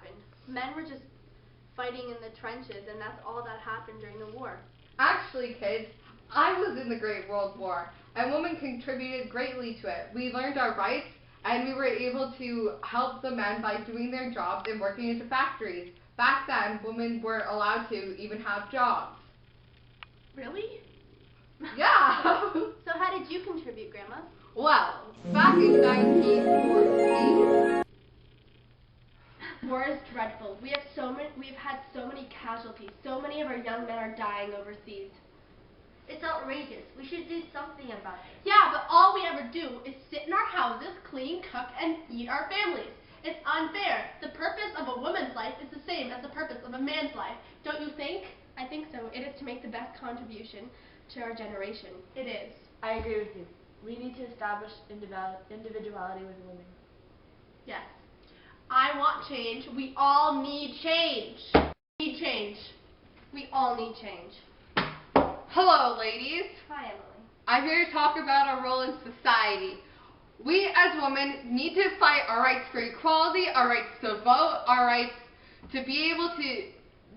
happened. Men were just fighting in the trenches, and that's all that happened during the war. Actually, kids, I was in the Great World War, and women contributed greatly to it. We learned our rights, and we were able to help the men by doing their jobs and working into factories. Back then, women weren't allowed to even have jobs. Really? Yeah! So how did you contribute, Grandma? Well, back in 1914... War is dreadful. We've had so many casualties. So many of our young men are dying overseas. It's outrageous. We should do something about it. Yeah, but all we ever do is sit in our houses, clean, cook, and feed our families. It's unfair. The purpose of a woman's life is the same as the purpose of a man's life. Don't you think? I think so. It is to make the best contribution to our generation. It is. I agree with you. We need to establish individuality with women. Yes. I want change. We all need change. We need change. We all need change. Hello, ladies. Hi, Emily. I'm here to talk about our role in society. We as women need to fight our rights for equality, our rights to vote, our rights to be able to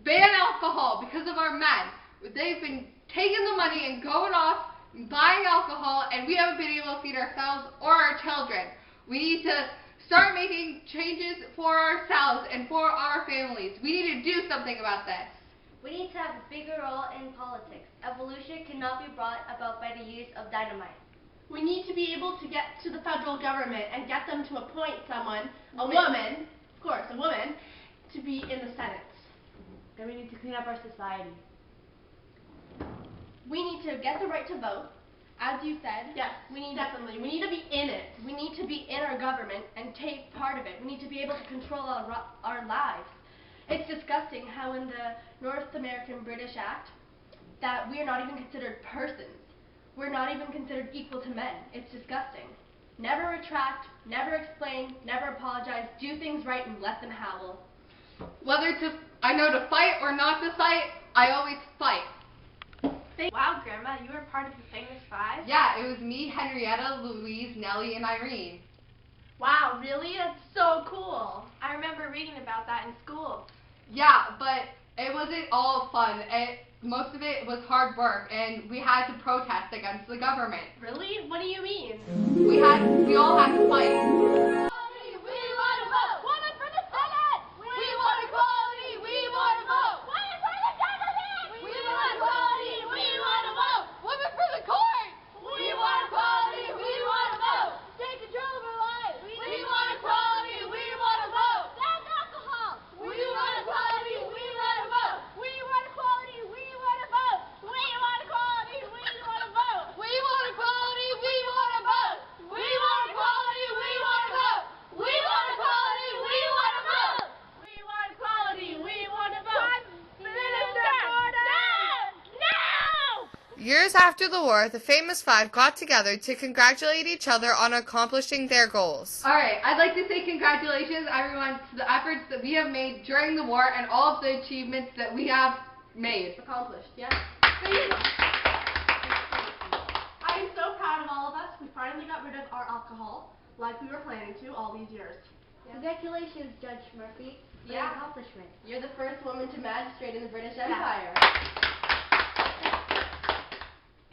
ban alcohol because of our men. They've been taking the money and going off and buying alcohol, and we haven't been able to feed ourselves or our children. We need to start making changes for ourselves and for our families. We need to do something about this. We need to have a bigger role in politics. Evolution cannot be brought about by the use of dynamite. We need to be able to get to the federal government and get them to appoint someone, a woman, of course, a woman, to be in the Senate. Then we need to clean up our society. We need to get the right to vote, as you said. Yes, Definitely. We need to be in it. We need to be in our government and take part of it. We need to be able to control our lives. It's disgusting how in the North American British Act that we are not even considered persons. We're not even considered equal to men. It's disgusting. Never retract, never explain, never apologize, do things right and let them howl. Whether I know to fight or not to fight, I always fight. Wow, Grandma, you were part of the Famous Five? Yeah, it was me, Henrietta, Louise, Nellie, and Irene. Wow, really? That's so cool. I remember reading about that in school. Yeah, but it wasn't all fun. Most of it was hard work, and we had to protest against the government. Really? What do you mean? We all had to fight. Years after the war, the Famous Five got together to congratulate each other on accomplishing their goals. Alright, I'd like to say congratulations, everyone, to the efforts that we have made during the war and all of the achievements that we have made. Accomplished, yeah? I am so proud of all of us. We finally got rid of our alcohol, like we were planning to all these years. Yeah. Congratulations, Judge Murphy, for your accomplishment. You're the first woman to magistrate in the British Empire.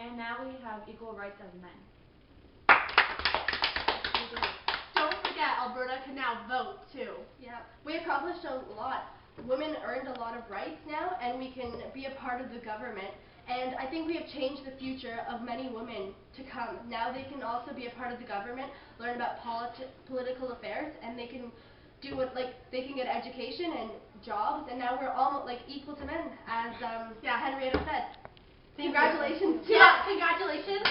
And now we have equal rights as men. Don't forget, Alberta can now vote, too. Yeah. We accomplished a lot. Women earned a lot of rights now, and we can be a part of the government. And I think we have changed the future of many women to come. Now they can also be a part of the government, learn about political affairs, and they can do they can get education and jobs, and now we're almost equal to men, as Henrietta said. Congratulations. Yeah, congratulations.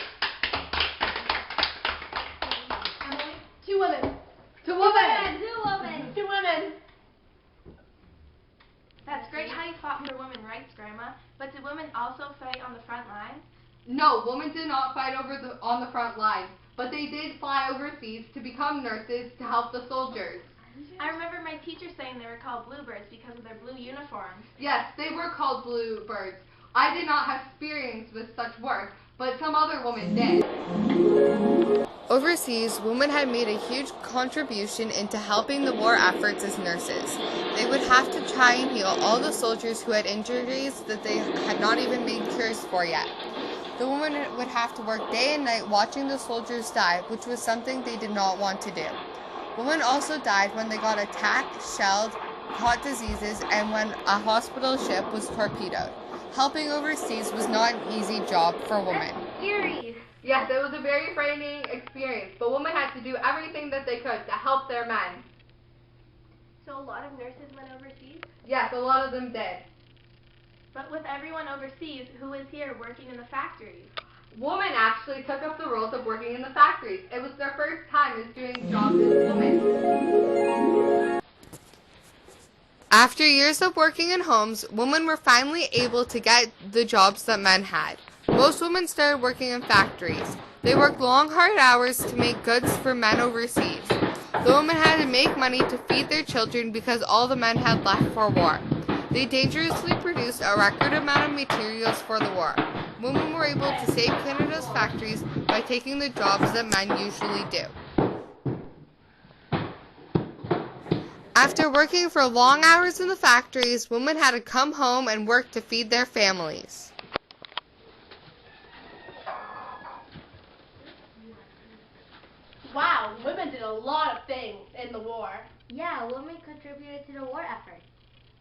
Emily, two women. To women! Two women. That's great how you fought for women's rights, Grandma. But did women also fight on the front lines? No, women did not fight on the front lines, but they did fly overseas to become nurses to help the soldiers. I remember my teacher saying they were called bluebirds because of their blue uniforms. Yes, they were called bluebirds. I did not have experience with such work, but some other women did. Overseas, women had made a huge contribution into helping the war efforts as nurses. They would have to try and heal all the soldiers who had injuries that they had not even made cures for yet. The women would have to work day and night watching the soldiers die, which was something they did not want to do. Women also died when they got attacked, shelled, caught diseases, and when a hospital ship was torpedoed. Helping overseas was not an easy job for women. Eerie. Yes, it was a very frightening experience, but women had to do everything that they could to help their men. So a lot of nurses went overseas? Yes, a lot of them did. But with everyone overseas, who is here working in the factories? Women actually took up the roles of working in the factories. It was their first time as doing jobs as women. After years of working in homes, women were finally able to get the jobs that men had. Most women started working in factories. They worked long, hard hours to make goods for men overseas. The women had to make money to feed their children because all the men had left for war. They dangerously produced a record amount of materials for the war. Women were able to save Canada's factories by taking the jobs that men usually do. After working for long hours in the factories, women had to come home and work to feed their families. Wow, women did a lot of things in the war. Yeah, women contributed to the war effort.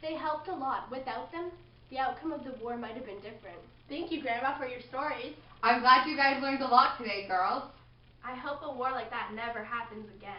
They helped a lot. Without them, the outcome of the war might have been different. Thank you, Grandma, for your stories. I'm glad you guys learned a lot today, girls. I hope a war like that never happens again.